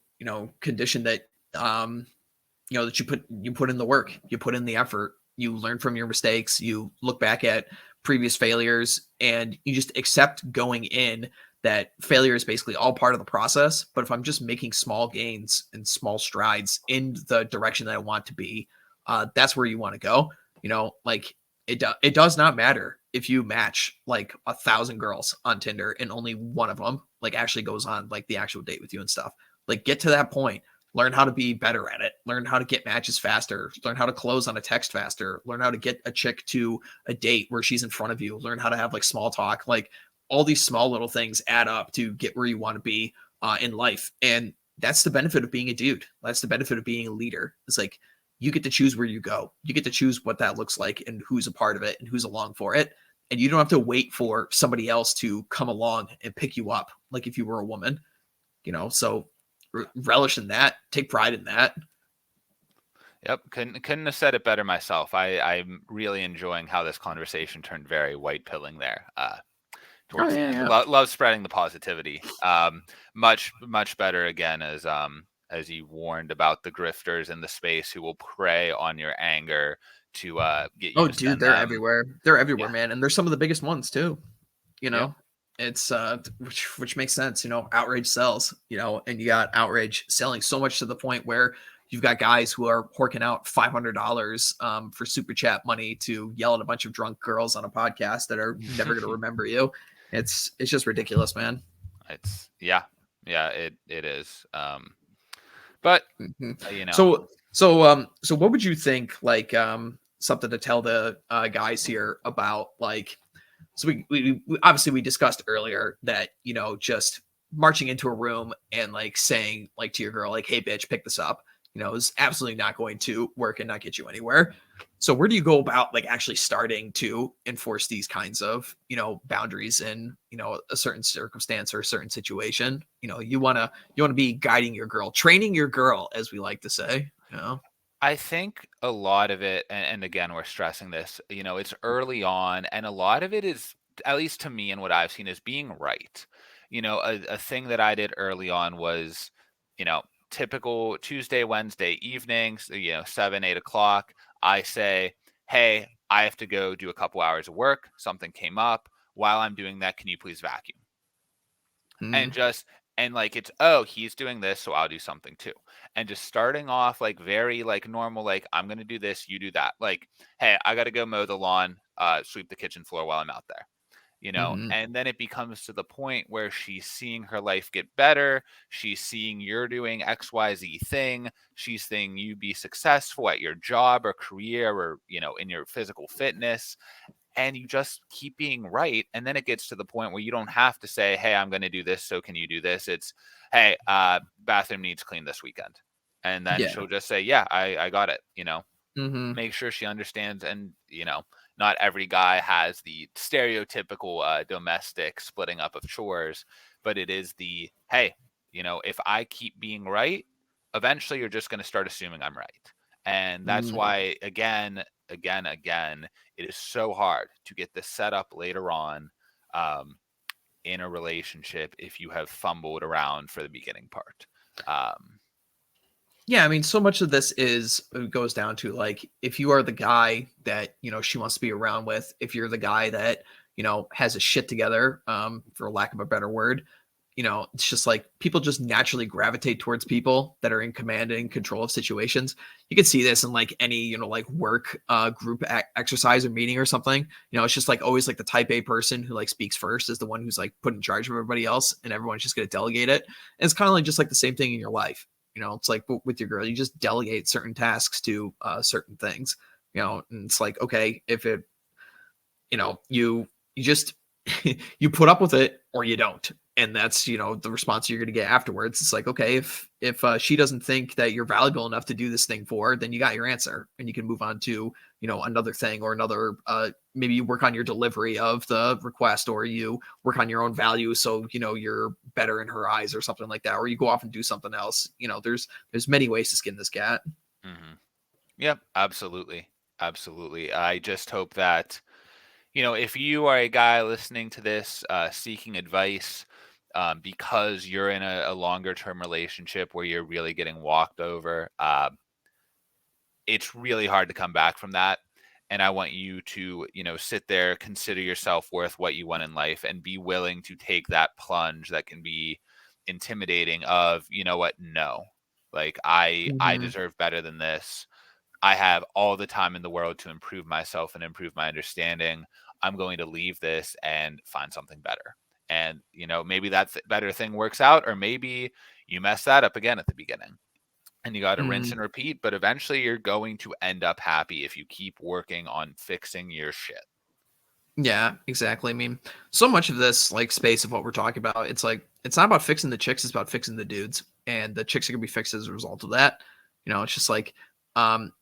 condition that that you put in the work, you put in the effort, you learn from your mistakes, you look back at previous failures, and you just accept going in that failure is basically all part of the process. But if I'm just making small gains and small strides in the direction that I want to be, that's where you want to go. Like it does not matter if you match like 1,000 girls on Tinder and only one of them like actually goes on like the actual date with you and stuff. Like, get to that point. Learn how to be better at it. Learn how to get matches faster. Learn how to close on a text faster. Learn how to get a chick to a date where she's in front of you. Learn how to have like small talk. Like, all these small little things add up to get where you want to be in life. And that's the benefit of being a dude. That's the benefit of being a leader. It's like you get to choose where you go. You get to choose what that looks like and who's a part of it and who's along for it. And you don't have to wait for somebody else to come along and pick you up like if you were a woman, So relish in that, take pride in that. Yep, couldn't have said it better myself. I'm really enjoying how this conversation turned very white pilling there. Oh Towards the yeah, end. yeah. Love spreading the positivity. Much better again as you warned about the grifters in the space who will prey on your anger to get you Oh, to dude, send they're them. everywhere. They're everywhere, Yeah. man, and they're some of the biggest ones too. You Yep. know, it's which makes sense. Outrage sells. And you got outrage selling so much to the point where you've got guys who are horking out $500 for super chat money to yell at a bunch of drunk girls on a podcast that are never going to remember you. It's just ridiculous, man. It's it is. But Mm-hmm. you know, So what would you think, like, something to tell the guys here about, like, so we obviously we discussed earlier that, just marching into a room and like saying like to your girl, like, hey bitch, pick this up, is absolutely not going to work and not get you anywhere. So where do you go about like actually starting to enforce these kinds of, boundaries in, a certain circumstance or a certain situation? You want to be guiding your girl, training your girl, as we like to say. I think a lot of it, and again, we're stressing this, it's early on, and a lot of it is, at least to me and what I've seen, is being right. A thing that I did early on was, you know, typical Tuesday, Wednesday evenings, 7, 8 o'clock. I say, hey, I have to go do a couple hours of work. Something came up. While I'm doing that, can you please vacuum? Mm-hmm. And just and like it's, oh, he's doing this, so I'll do something too. And just starting off like very like normal, like I'm gonna do this, you do that. Like, hey, I gotta go mow the lawn, sweep the kitchen floor while I'm out there. Mm-hmm. And then it becomes to the point where she's seeing her life get better. She's seeing you're doing XYZ thing. She's seeing you be successful at your job or career or, in your physical fitness, and you just keep being right. And then it gets to the point where you don't have to say, hey, I'm going to do this, so can you do this? It's, hey, bathroom needs cleaned this weekend. And then Yeah. she'll just say, yeah, I got it. Mm-hmm. Make sure she understands. And not every guy has the stereotypical domestic splitting up of chores, but it is the, hey, if I keep being right, eventually you're just going to start assuming I'm right. And that's Mm-hmm. why, again, it is so hard to get this set up later on, um, in a relationship if you have fumbled around for the beginning part. Um, Yeah, I mean, so much of this goes down to, like, if you are the guy that, she wants to be around with, if you're the guy that, has a shit together, for lack of a better word, it's just like people just naturally gravitate towards people that are in command and in control of situations. You can see this in like any, like work group exercise or meeting or something. It's just like always like the type A person who like speaks first is the one who's like put in charge of everybody else, and everyone's just going to delegate it. And it's kind of like just like the same thing in your life. It's like with your girl, you just delegate certain tasks to certain things. And it's like, okay, if it, you just you put up with it or you don't, and that's the response you're going to get afterwards. It's like, okay, if she doesn't think that you're valuable enough to do this thing for her, then you got your answer and you can move on to another thing or another, maybe you work on your delivery of the request, or you work on your own value so you're better in her eyes or something like that, or you go off and do something else. There's many ways to skin this cat. mm-hmm. Yep, absolutely. I just hope that, if you are a guy listening to this, seeking advice, because you're in a longer term relationship where you're really getting walked over, it's really hard to come back from that. And I want you to, sit there, consider yourself worth what you want in life, and be willing to take that plunge that can be intimidating of, you know what, no, like I Mm-hmm. deserve better than this. I have all the time in the world to improve myself and improve my understanding. I'm going to leave this and find something better. And, maybe that better thing works out, or maybe you mess that up again at the beginning. And you got to rinse Mm. and repeat, but eventually you're going to end up happy if you keep working on fixing your shit. Yeah, exactly. I mean, so much of this like space of what we're talking about, it's like it's not about fixing the chicks, it's about fixing the dudes. And the chicks are gonna be fixed as a result of that. It's just like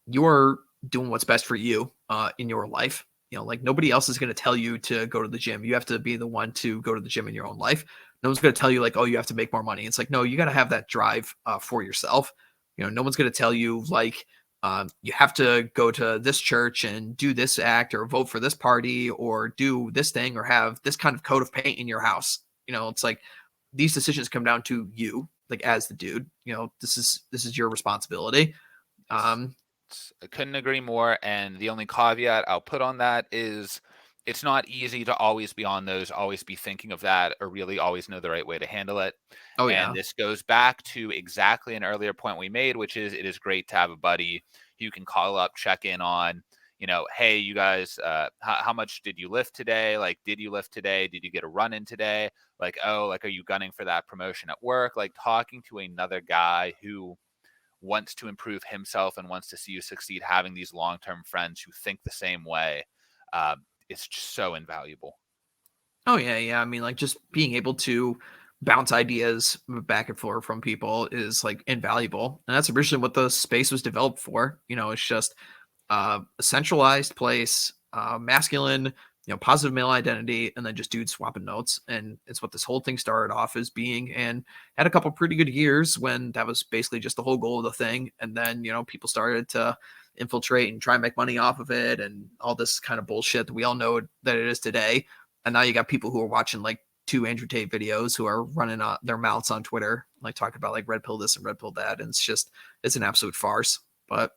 you're doing what's best for you in your life. Like nobody else is gonna tell you to go to the gym. You have to be the one to go to the gym in your own life. No one's gonna tell you like, oh, you have to make more money. It's like, no, you gotta have that drive for yourself. No one's gonna tell you like you have to go to this church and do this act or vote for this party or do this thing or have this kind of coat of paint in your house. It's like these decisions come down to you, like as the dude. This is your responsibility. Yes. Um, I couldn't agree more. And the only caveat I'll put on that is it's not easy to always be on those, always be thinking of that, or really always know the right way to handle it. oh And yeah, this goes back to exactly an earlier point we made, which is it is great to have a buddy who you can call up, check in on, hey, you guys, how much did you lift today? Like, did you lift today? Did you get a run in today? Like, oh, like, are you gunning for that promotion at work? Like, talking to another guy who wants to improve himself and wants to see you succeed, having these long-term friends who think the same way, uh, is just so invaluable. oh yeah, yeah. I mean, like just being able to bounce ideas back and forth from people is like invaluable, and that's originally what the space was developed for. It's just a centralized place, masculine, positive male identity, and then just dudes swapping notes. And it's what this whole thing started off as being, and had a couple pretty good years when that was basically just the whole goal of the thing. And then, people started to infiltrate and try and make money off of it and all this kind of bullshit that we all know that it is today. And now you got people who are watching like two Andrew Tate videos who are running their mouths on Twitter, like talking about like red pill this and red pill that. And it's an absolute farce. But,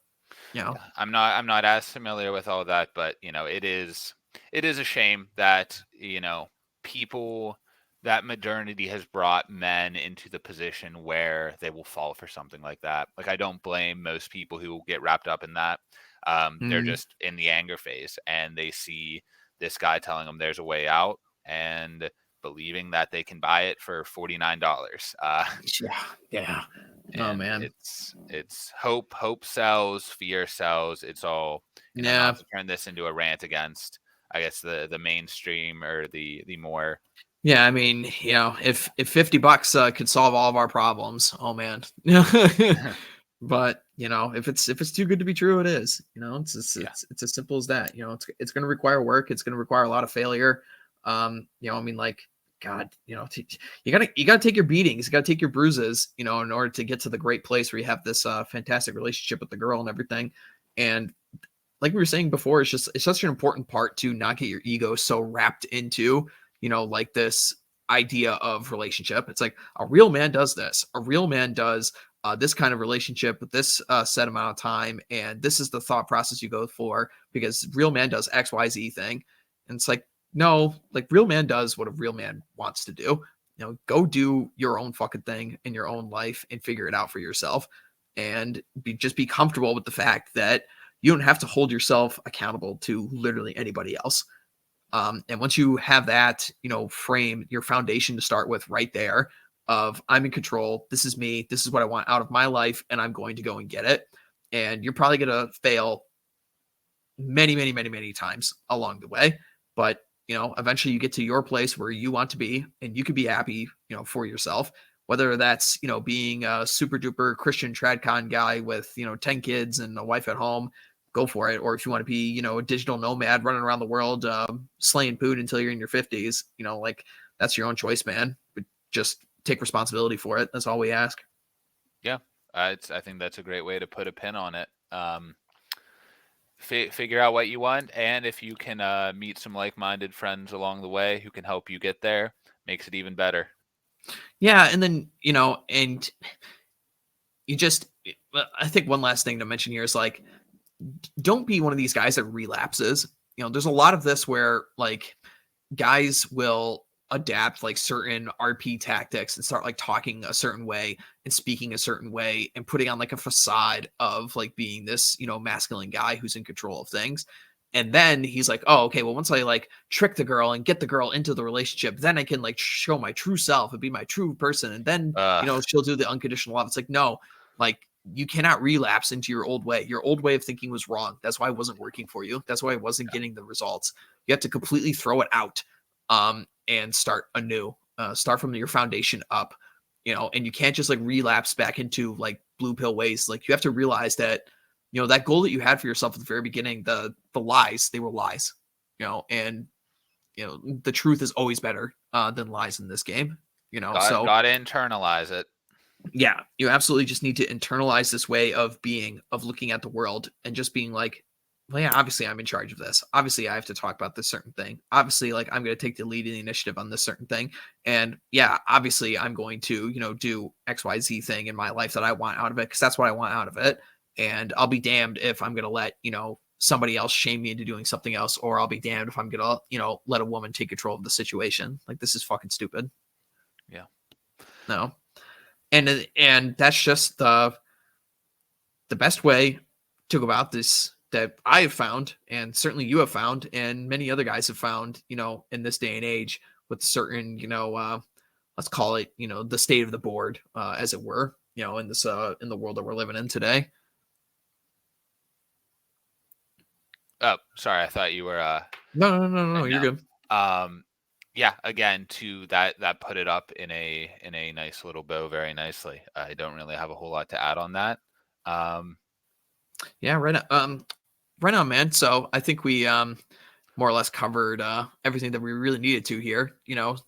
Yeah, I'm not as familiar with all that, but it is a shame that people that modernity has brought men into the position where they will fall for something like that. Like, I don't blame most people who get wrapped up in that. They're mm, just in the anger phase, and they see this guy telling them there's a way out, and believing that they can buy it for $49. yeah, yeah. Oh And man. it's hope sells, fear sells. It's all, not Yeah. to turn this into a rant against, I guess, the mainstream, or the more. Yeah, I mean, if $50 could solve all of our problems, oh man. But, if it's too good to be true, it is. Yeah, It's as simple as that. It's going to require work, it's going to require a lot of failure. I mean like god, you got to take your beatings, you got to take your bruises, in order to get to the great place where you have this fantastic relationship with the girl and everything. And like we were saying before, it's such an important part to not get your ego so wrapped into, like this idea of relationship. It's like a real man does this. A real man does this kind of relationship with this set amount of time, and this is the thought process you go for because real man does X Y Z thing. And it's like no, like real man does what a real man wants to do. Go do your own fucking thing in your own life and figure it out for yourself, and just be comfortable with the fact that you don't have to hold yourself accountable to literally anybody else. And once you have that, frame your foundation to start with right there of I'm in control. This is me. This is what I want out of my life. And I'm going to go and get it. And you're probably going to fail many, many, many, many times along the way. But, eventually you get to your place where you want to be and you could be happy, for yourself. Whether that's, being a super duper Christian tradcon guy with, 10 kids and a wife at home, go for it. Or if you want to be, a digital nomad running around the world, slaying food until you're in your 50s, like that's your own choice, man. But just take responsibility for it. That's all we ask. yeah. I think that's a great way to put a pin on it. Figure out what you want, and if you can meet some like-minded friends along the way who can help you get there, makes it even better. Yeah. And then, and you just, I think one last thing to mention here is like, don't be one of these guys that relapses. There's a lot of this where like guys will adapt like certain RP tactics and start like talking a certain way and speaking a certain way and putting on like a facade of like being this, masculine guy who's in control of things. And then he's like, oh, okay, well, once I like trick the girl and get the girl into the relationship, then I can like show my true self and be my true person. And then, Ugh. she'll do the unconditional love. It's like, no, like you cannot relapse into your old way. Your old way of thinking was wrong. That's why it wasn't working for you. That's why it wasn't getting the results. You have to completely throw it out and start anew. Start from your foundation up, and you can't just like relapse back into like blue pill ways. Like you have to realize that that goal that you had for yourself at the very beginning, the lies, they were lies, and the truth is always better than lies in this game, so Gotta internalize it. yeah, you absolutely just need to internalize this way of being, of looking at the world and just being like, well, yeah, obviously I'm in charge of this. Obviously I have to talk about this certain thing. Obviously, like I'm going to take the lead in the initiative on this certain thing. And yeah, obviously I'm going to, do XYZ thing in my life that I want out of it because that's what I want out of it. And I'll be damned if I'm going to let, somebody else shame me into doing something else, or I'll be damned if I'm going to, let a woman take control of the situation. Like this is fucking stupid. Yeah. No. And that's just the best way to go about this that I have found, and certainly you have found, and many other guys have found, in this day and age with certain, let's call it, the state of the board, as it were, in this, in the world that we're living in today. Oh, sorry. I thought you were. No, you're good. Yeah. Again, to that put it up in a nice little bow, very nicely. I don't really have a whole lot to add on that. Yeah, right on, man. So I think we more or less covered everything that we really needed to here.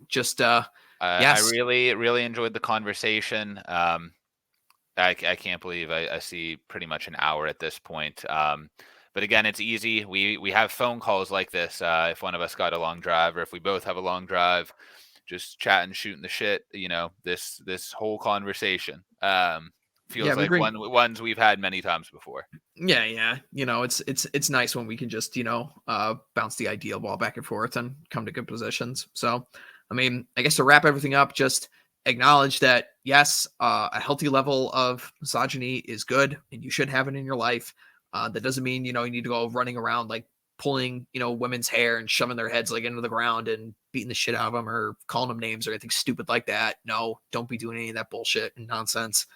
Just I yes, really enjoyed the conversation. I can't believe I see pretty much an hour at this point. But again, it's easy. We have phone calls like this. If one of us got a long drive, or if we both have a long drive, just chatting, shooting the shit. This whole conversation yeah, feels we like bring ones we've had many times before. yeah. It's nice when we can just bounce the ideal ball back and forth and come to good positions. So, I mean, I guess to wrap everything up, just acknowledge that yes, a healthy level of misogyny is good, and you should have it in your life. That doesn't mean you need to go running around like pulling women's hair and shoving their heads like into the ground and beating the shit out of them or calling them names or anything stupid like that. No, don't be doing any of that bullshit and nonsense.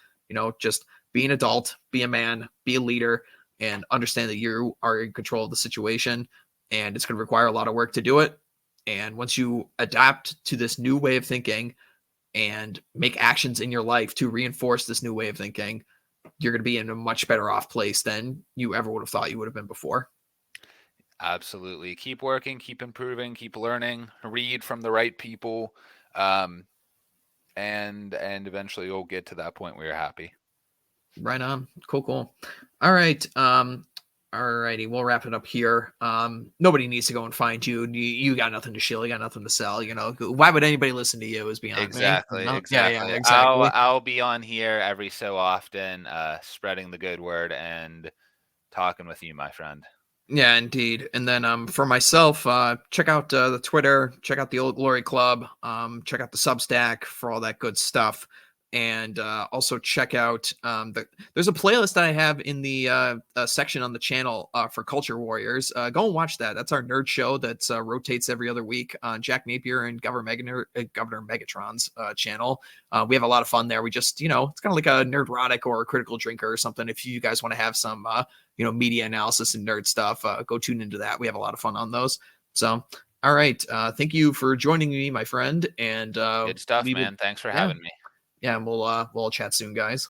Just be an adult, be a man, be a leader, and understand that you are in control of the situation. And it's going to require a lot of work to do it. And once you adapt to this new way of thinking and make actions in your life to reinforce this new way of thinking, you're going to be in a much better off place than you ever would have thought you would have been before. Absolutely. Keep working, keep improving, keep learning, read from the right people, um, and eventually you'll get to that point where you're happy. Right on. Cool. All right. Alrighty, we'll wrap it up here. Nobody needs to go and find you. You got nothing to shill. You got nothing to sell. Why would anybody listen to you? Is beyond me. Exactly, Yeah, exactly. exactly. I'll be on here every so often, spreading the good word and talking with you, my friend. Yeah, indeed. And then for myself, check out the Twitter, check out the Old Glory Club, check out the Substack for all that good stuff. And also check out there's a playlist that I have in the section on the channel for Culture Warriors. Go and watch that. That's our nerd show that rotates every other week on Jack Napier and Governor Megatron's channel. We have a lot of fun there. We just, it's kind of like a Nerdrotic or a Critical Drinker or something. If you guys want to have some, media analysis and nerd stuff, go tune into that. We have a lot of fun on those. So, all right. Thank you for joining me, my friend. And Good stuff, we will, man. Thanks for yeah, having me. yeah, and we'll chat soon, guys.